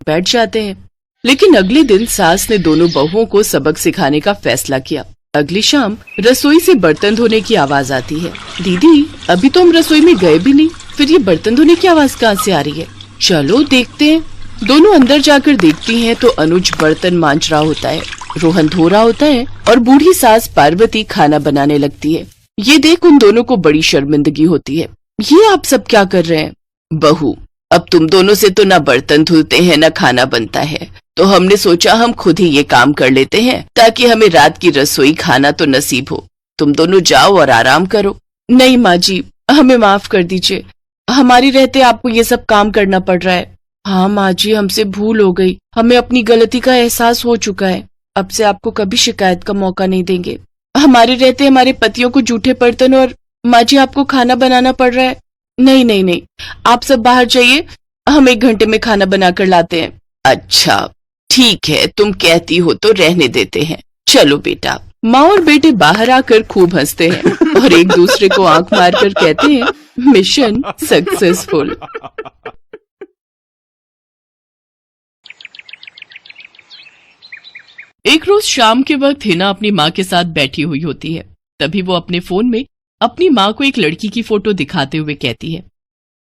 बैठ जाते हैं। लेकिन अगले दिन सास ने दोनों बहुओं को सबक सिखाने का फैसला किया। अगली शाम रसोई से बर्तन धोने की आवाज आती है। दीदी, अभी तो हम रसोई में गए भी नहीं, फिर ये बर्तन धोने की आवाज कहाँ से आ रही है? चलो देखते हैं। दोनों अंदर जाकर देखती हैं तो अनुज बर्तन मांज रहा होता है, रोहन धो रहा होता है और बूढ़ी सास पार्वती खाना बनाने लगती है। ये देख उन दोनों को बड़ी शर्मिंदगी होती है। ये आप सब क्या कर रहे हैं? बहू, अब तुम दोनों से तो ना बर्तन धुलते हैं ना खाना बनता है, तो हमने सोचा हम खुद ही ये काम कर लेते हैं ताकि हमें रात की रसोई खाना तो नसीब हो। तुम दोनों जाओ और आराम करो। नहीं माँ जी, हमें माफ कर दीजिए, हमारी रहते आपको ये सब काम करना पड़ रहा है। हाँ माँ जी, हमसे भूल हो गई, हमें अपनी गलती का एहसास हो चुका है। अब से आपको कभी शिकायत का मौका नहीं देंगे। हमारे रहते हमारे पतियों को जूठे बर्तन और माँ जी आपको खाना बनाना पड़ रहा है। नहीं नहीं नहीं, आप सब बाहर जाइए, हम 1 घंटे में खाना बनाकर लाते हैं। अच्छा ठीक है, तुम कहती हो तो रहने देते हैं। चलो बेटा। माँ और बेटे बाहर आकर खूब हंसते हैं और एक दूसरे को आंख मारकर कहते हैं, मिशन सक्सेसफुल। एक रोज शाम के वक्त हिना अपनी माँ के साथ बैठी हुई होती है। तभी वो अपने फोन में अपनी माँ को एक लड़की की फोटो दिखाते हुए कहती है,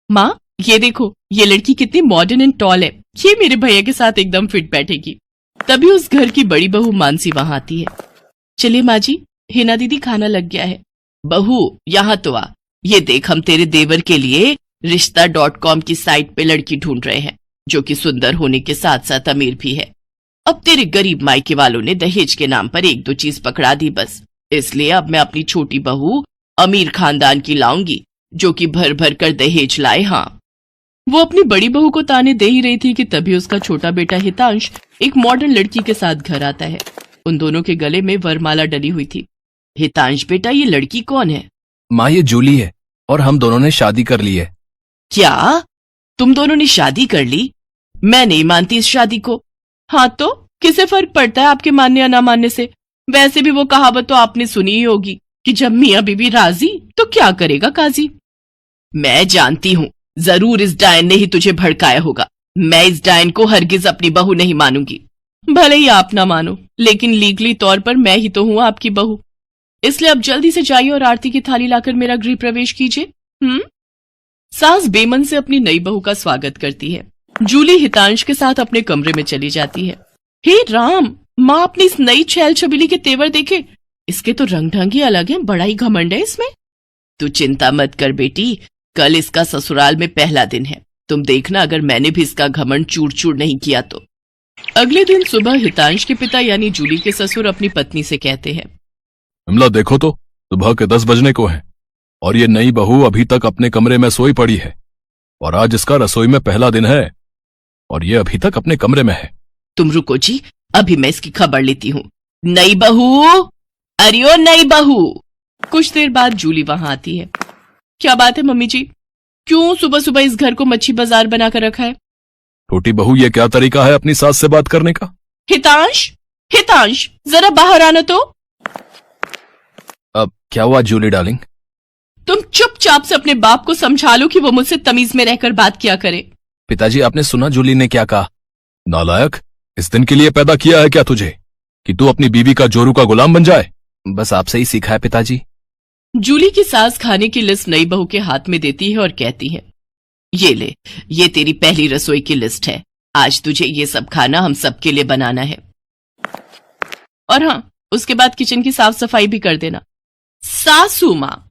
माँ ये देखो, ये लड़की कितनी मॉडर्न एंड टॉल है, ये मेरे भैया के साथ एकदम फिट बैठेगी। तभी उस घर की बड़ी बहू मानसी वहां आती है। चलिए माँ जी, हिना दीदी खाना लग गया है। बहू यहाँ तो आ, ये देख हम तेरे देवर के लिए रिश्ता.com की साइट पे लड़की ढूंढ रहे हैं, जो कि सुंदर होने के साथ साथ अमीर भी है। अब तेरे गरीब मायके वालों ने दहेज के नाम पर 1-2 चीज पकड़ा दी बस, इसलिए अब मैं अपनी छोटी बहू अमीर खानदान की लाऊंगी, जो कि भर भर कर दहेज लाए। हाँ, वो अपनी बड़ी बहू को ताने दे ही रही थी कि तभी उसका छोटा बेटा हितांश एक मॉडर्न लड़की के साथ घर आता है। उन दोनों के गले में वरमाला डली हुई थी। हितांश बेटा, ये लड़की कौन है? माँ, ये जूली है और हम दोनों ने शादी कर ली है। क्या तुम दोनों ने शादी कर ली? मैं नहीं मानती इस शादी को। हाँ तो किसे फर्क पड़ता है आपके मानने या ना मानने से? वैसे भी वो कहावत तो आपने सुनी ही होगी कि जब मियाँ बीबी राजी तो क्या करेगा काजी। मैं जानती हूँ, जरूर इस डायन ने ही तुझे भड़काया होगा। मैं इस डायन को हरगिज अपनी बहू नहीं मानूंगी। भले ही आप ना मानो, लेकिन लीगली तौर पर मैं ही तो हूँ आपकी बहू। इसलिए अब जल्दी से जाइए और आरती की थाली लाकर मेरा गृह प्रवेश कीजिए। सास बेमन से अपनी नई बहू का स्वागत करती है। जूली हितांश के साथ अपने कमरे में चली जाती है। हे राम, माँ अपनी इस नई छैल छबीली के तेवर देखे, इसके तो रंग ढंग ही अलग है, बड़ा ही घमंड है इसमें। तू चिंता मत कर बेटी, कल इसका ससुराल में पहला दिन है, तुम देखना अगर मैंने भी इसका घमंड चूर चूर नहीं किया तो। अगले दिन सुबह हितांश के पिता यानी जूली के ससुर अपनी पत्नी से कहते हैं, विमला देखो तो, सुबह के 10 बजने को है और ये नई बहू अभी तक अपने कमरे में सोई पड़ी है, और आज इसका रसोई में पहला दिन है और ये अभी तक अपने कमरे में है। तुम रुको जी, अभी मैं इसकी खबर लेती हूँ। नई बहू, अरे ओ नई बहू। कुछ देर बाद जूली वहां आती है। क्या बात है मम्मी जी, क्यों सुबह सुबह इस घर को मच्छी बाजार बनाकर रखा है? छोटी बहू, ये क्या तरीका है अपनी सास से बात करने का? हितांश, हितांश जरा बाहर आना तो। अब क्या हुआ जूली डार्लिंग? तुम चुपचाप से अपने बाप को समझा लो कि वो मुझसे तमीज में रहकर बात किया करे। पिताजी, आपने सुना जूली ने क्या कहा? नालायक, इस दिन के लिए पैदा किया है क्या तुझे कि तू अपनी बीवी का जोरू का गुलाम बन जाए? बस आपसे ही सीखा है पिताजी। जूली की सास खाने की लिस्ट नई बहू के हाथ में देती है और कहती है, ये ले, ये तेरी पहली रसोई की लिस्ट है। आज तुझे ये सब खाना हम सबके लिए बनाना है, और हाँ, उसके बाद किचन की साफ सफाई भी कर देना। सासू माँ,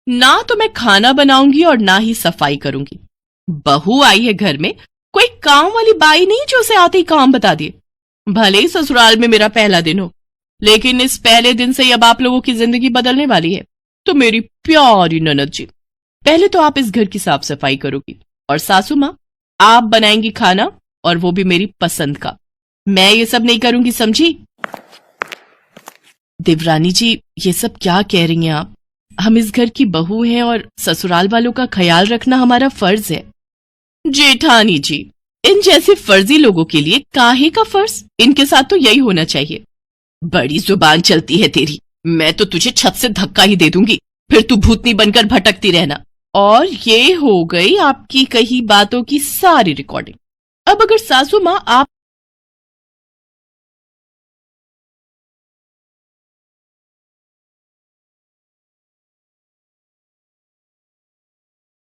ना तो मैं खाना बनाऊंगी और ना ही सफाई करूंगी। बहू आई है घर में, कोई काम वाली बाई नहीं जो उसे आते ही काम बता दिए। भले ही ससुराल में मेरा पहला दिन हो, लेकिन इस पहले दिन से अब आप लोगों की जिंदगी बदलने वाली है। तो मेरी प्यारी ननद जी, पहले तो आप इस घर की साफ सफाई करोगी, और सासू माँ आप बनाएंगी खाना, और वो भी मेरी पसंद का। मैं ये सब नहीं करूंगी, समझी? देवरानी जी, ये सब क्या कह रही हैं आप? हम इस घर की बहू हैं और ससुराल वालों का ख्याल रखना हमारा फर्ज है। जेठानी जी, इन जैसे फर्जी लोगों के लिए काहे का फर्ज? इनके साथ तो यही होना चाहिए। बड़ी जुबान चलती है तेरी, मैं तो तुझे छत से धक्का ही दे दूंगी, फिर तू भूतनी बनकर भटकती रहना। और ये हो गई आपकी कही बातों की सारी रिकॉर्डिंग। अब अगर सासू माँ आप